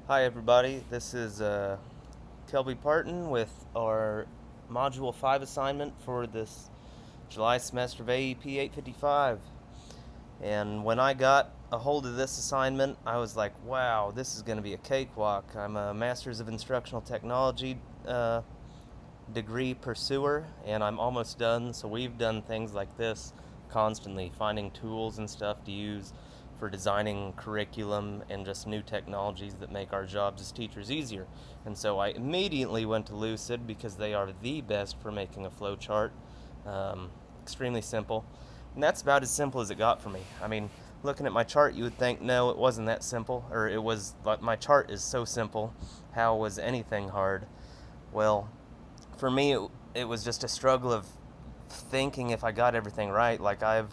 Hi everybody, this is Kelby Parton with our Module 5 assignment for this July semester of AEP 855. And when I got a hold of this assignment, I was like, wow, this is going to be a cakewalk. I'm a Master's of Instructional Technology degree pursuer, and I'm almost done. So we've done things like this constantly, finding tools and stuff to use for designing curriculum and just new technologies that make our jobs as teachers easier. And so I immediately went to Lucid because they are the best for making a flow chart. Extremely simple. And that's about as simple as it got for me. I mean, looking at my chart, you would think, no, it wasn't that simple, or it was, like, my chart is so simple. How was anything hard? Well, for me, it was just a struggle of thinking if I got everything right. Like I've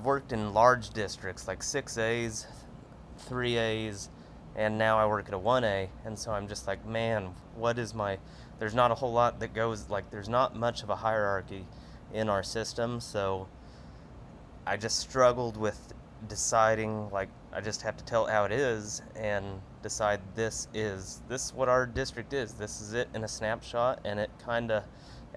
worked in large districts, like 6As, 3As, and now I work at a 1A, and so I'm just like, man, what is my? There's not a whole lot that goes, like, there's not much of a hierarchy in our system, so I just struggled with deciding, like, I just have to tell how it is and decide this what our district is. This is it in a snapshot, and it kind of,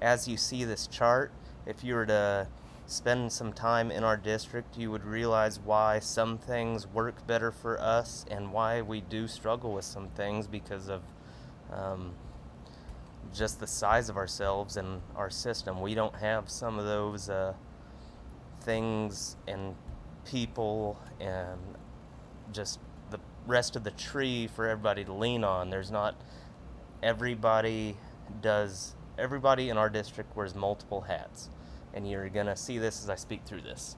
as you see this chart, if you were to spend some time in our district, you would realize why some things work better for us and why we do struggle with some things because of um, just the size of ourselves and our system. We don't have some of those things and people and just the rest of the tree for everybody to lean on. There's not everybody everybody in our district wears multiple hats, and you're gonna see this as I speak through this.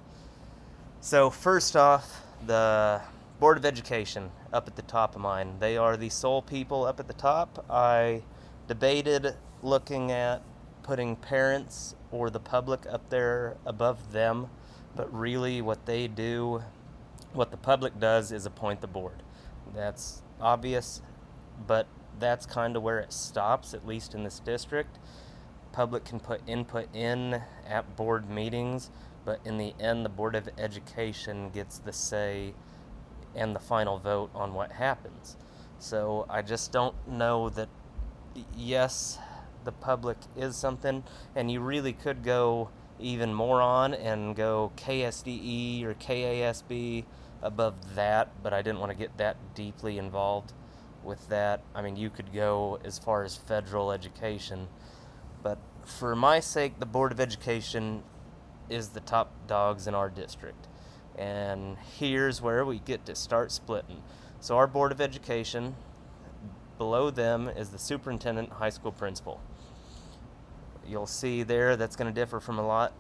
So first off, the Board of Education up at the top of mine. They are the sole people up at the top. I debated looking at putting parents or the public up there above them, but really what they do, what the public does, is appoint the board. That's obvious, but that's kind of where it stops, at least in this district. Public can put input in at board meetings, but in the end, the Board of Education gets the say and the final vote on what happens. So I just don't know that, yes, the public is something, and you really could go even more on and go KSDE or KASB above that, but I didn't want to get that deeply involved with that. I mean, you could go as far as federal education, but for my sake, the Board of Education is the top dogs in our district. And here's where we get to start splitting. So, our Board of Education, below them is the superintendent, high school principal. You'll see there that's going to differ from a lot.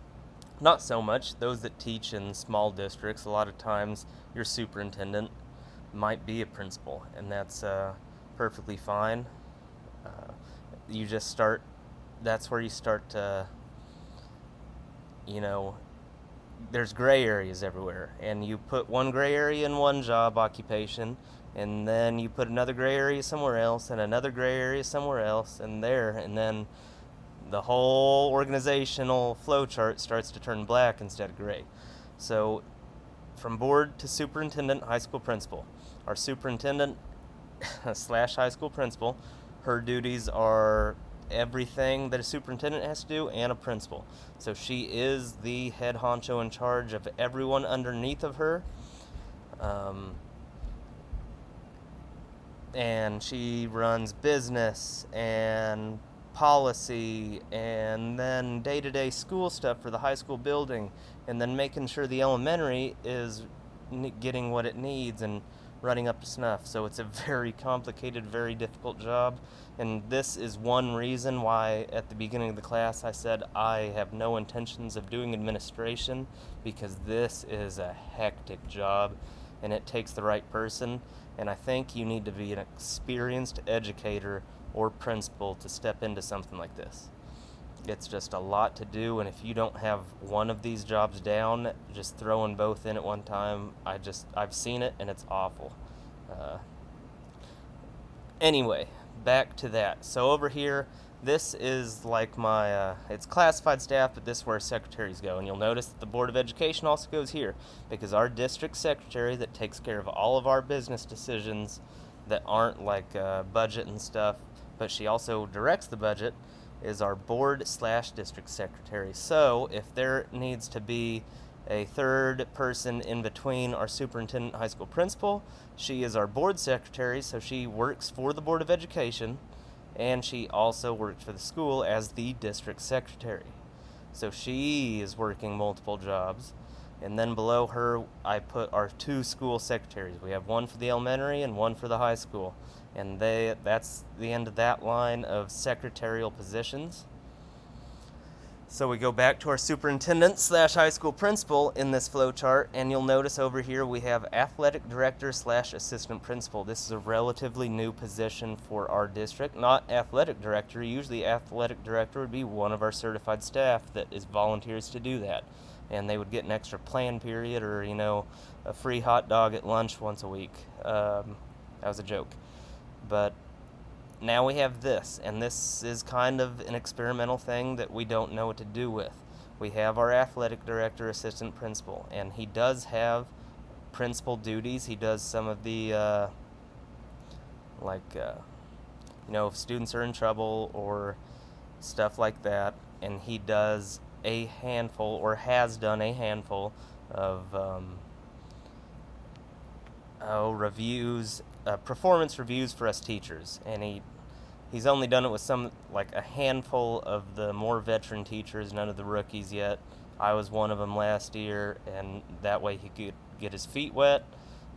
Not so much. Those that teach in small districts, a lot of times your superintendent might be a principal, and that's perfectly fine. You just start, that's where you start to, you know, there's gray areas everywhere, and you put one gray area in one job occupation, and then you put another gray area somewhere else, and another gray area somewhere else, and there, and then the whole organizational flow chart starts to turn black instead of gray. So, from board to superintendent, high school principal. Our superintendent slash high school principal, her duties are everything that a superintendent has to do and a principal. So she is the head honcho in charge of everyone underneath of her. And she runs business and policy and then day-to-day school stuff for the high school building, and then making sure the elementary is getting what it needs and running up to snuff. So it's a very complicated, very difficult job, and this is one reason why at the beginning of the class I said I have no intentions of doing administration, because this is a hectic job and it takes the right person, and I think you need to be an experienced educator or principal to step into something like this. It's just a lot to do, and if you don't have one of these jobs down, just throwing both in at one time, I've seen it and it's awful. Uh, anyway, back to that. So over here, this is like my, it's classified staff, but this is where secretaries go. And you'll notice that the Board of Education also goes here, because our district secretary that takes care of all of our business decisions that aren't like budget and stuff, but she also directs the budget, is our board/district secretary. So if there needs to be a third person in between our superintendent and high school principal, she is our board secretary, so she works for the Board of Education, and she also works for the school as the district secretary. So she is working multiple jobs. And then below her, I put our two school secretaries. We have one for the elementary and one for the high school. And that's the end of that line of secretarial positions. So we go back to our superintendent/high school principal in this flow chart, and you'll notice over here we have athletic director/assistant principal. This is a relatively new position for our district, not athletic director. Usually athletic director would be one of our certified staff that is volunteers to do that. And they would get an extra plan period or, a free hot dog at lunch once a week. That was a joke. But now we have this, and this is kind of an experimental thing that we don't know what to do with. We have our athletic director, assistant principal, and he does have principal duties. He does some of the, if students are in trouble or stuff like that, and he does a handful, or has done a handful, of reviews, performance reviews for us teachers, and he's only done it with a handful of the more veteran teachers, none of the rookies yet. I was one of them last year, and that way he could get his feet wet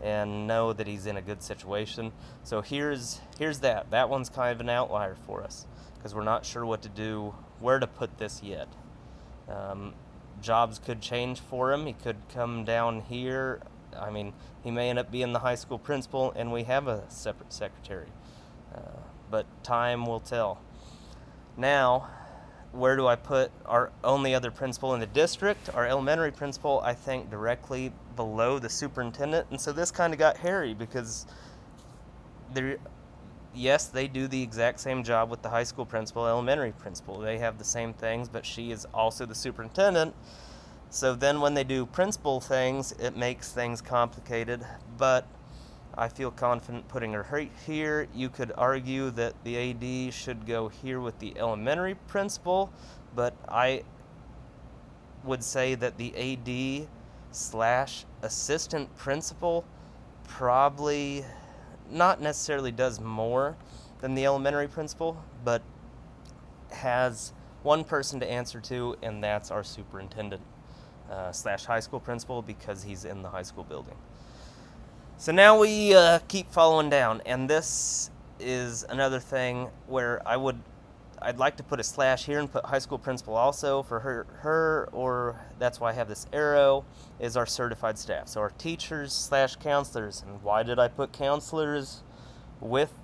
and know that he's in a good situation. So here's that. That one's kind of an outlier for us because we're not sure what to do, where to put this yet. Jobs could change for him. He could come down here. He may end up being the high school principal, and we have a separate secretary. But time will tell. Now, where do I put our only other principal in the district? Our elementary principal, I think, directly below the superintendent. And so this kind of got hairy because yes, they do the exact same job with the high school principal, elementary principal. They have the same things, but she is also the superintendent. So then when they do principal things, it makes things complicated, but I feel confident putting her right here. You could argue that the AD should go here with the elementary principal, but I would say that the AD/assistant principal probably not necessarily does more than the elementary principal, but has one person to answer to, and that's our superintendent / high school principal, because he's in the high school building. So now we keep following down, and this is another thing where I'd like to put a slash here and put high school principal also for her, or that's why I have this arrow, is our certified staff. So our teachers / counselors. And why did I put counselors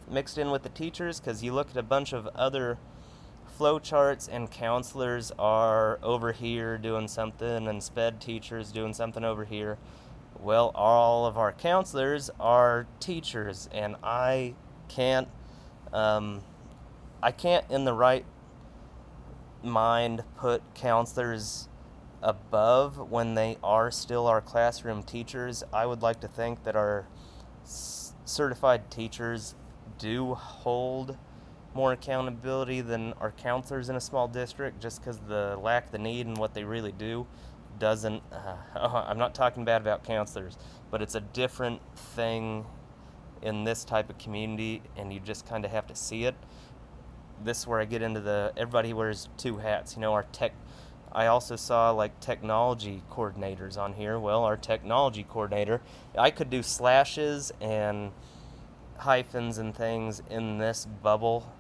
mixed in with the teachers? Because you look at a bunch of other flow charts and counselors are over here doing something and sped teachers doing something over here. Well, all of our counselors are teachers, and I can't in the right mind put counselors above when they are still our classroom teachers. I would like to think that our certified teachers do hold more accountability than our counselors in a small district, just because the lack the need and what they really do doesn't I'm not talking bad about counselors, but it's a different thing in this type of community, and you just kind of have to see it. This is where I get into everybody wears two hats. I also saw technology coordinators on here. Well, our technology coordinator, I could do slashes and hyphens and things in this bubble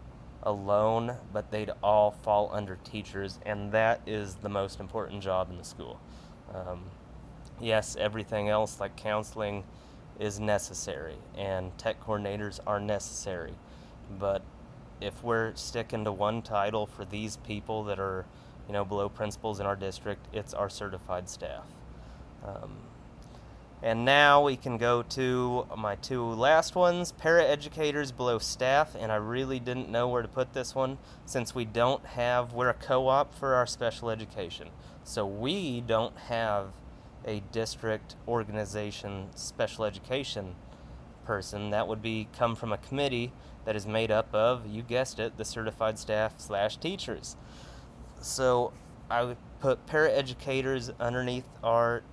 alone, but they'd all fall under teachers, and that is the most important job in the school. Yes, everything else like counseling is necessary, and tech coordinators are necessary, but if we're sticking to one title for these people that are, below principals in our district, it's our certified staff. And now we can go to my two last ones, paraeducators below staff, and I really didn't know where to put this one since we're a co-op for our special education. So we don't have a district organization special education person. That would come from a committee that is made up of, you guessed it, the certified staff / teachers. So I would put paraeducators underneath our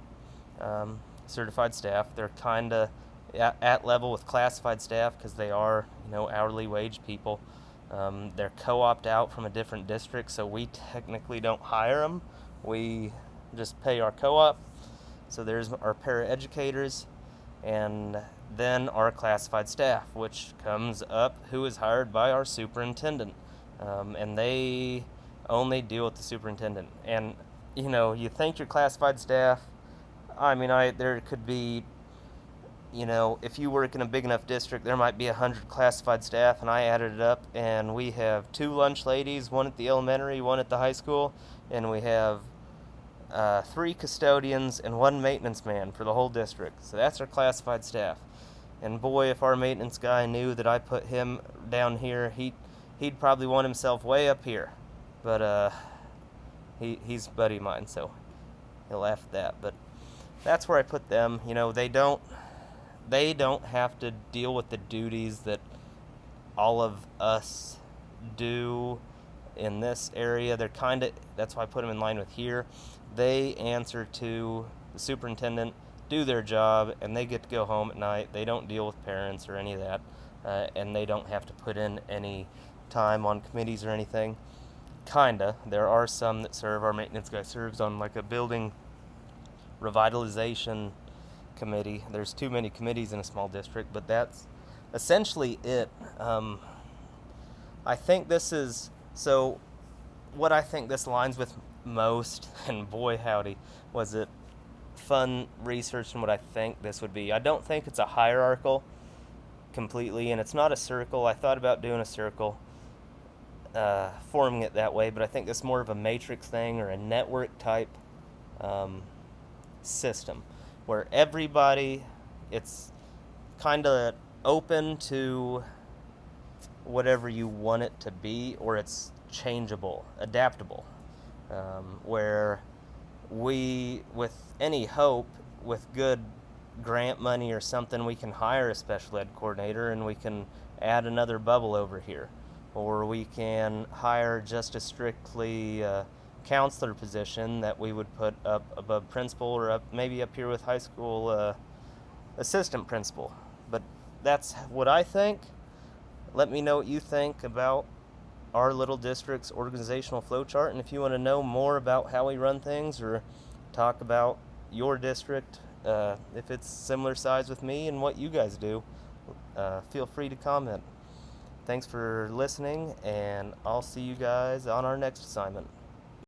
certified staff. They're kind of at level with classified staff because they are, hourly wage people. They're co-opted out from a different district, so we technically don't hire them. We just pay our co-op. So there's our paraeducators, and then our classified staff, which comes up, who is hired by our superintendent. And they only deal with the superintendent. And, you think your classified staff, there could be, if you work in a big enough district, there might be 100 classified staff, and I added it up, and we have 2 lunch ladies, one at the elementary, one at the high school, and we have 3 custodians and 1 maintenance man for the whole district. So that's our classified staff. And boy, if our maintenance guy knew that I put him down here, he'd probably want himself way up here. But he's a buddy of mine, so he'll laugh at that. But that's where I put them. They don't have to deal with the duties that all of us do in this area. That's why I put them in line with here. They answer to the superintendent, do their job, and they get to go home at night. They don't deal with parents or any of that, and they don't have to put in any time on committees or anything. Kinda. There are some that serve. Our maintenance guy serves on like a building revitalization committee. There's too many committees in a small district, but that's essentially it. I think this is so. What I think this aligns with most, and boy howdy, was it fun research and what I think this would be. I don't think it's a hierarchical completely, and it's not a circle. I thought about doing a circle, forming it that way, but I think this is more of a matrix thing or a network type system where everybody, it's kind of open to whatever you want it to be, or it's changeable, adaptable, where we, with any hope, with good grant money or something, we can hire a special ed coordinator and we can add another bubble over here, or we can hire just a strictly counselor position that we would put up above principal, or maybe up here with high school assistant principal. But that's what I think. Let me know what you think about our little district's organizational flowchart, and if you want to know more about how we run things or talk about your district, if it's similar size with me and what you guys do, feel free to comment. Thanks for listening, and I'll see you guys on our next assignment.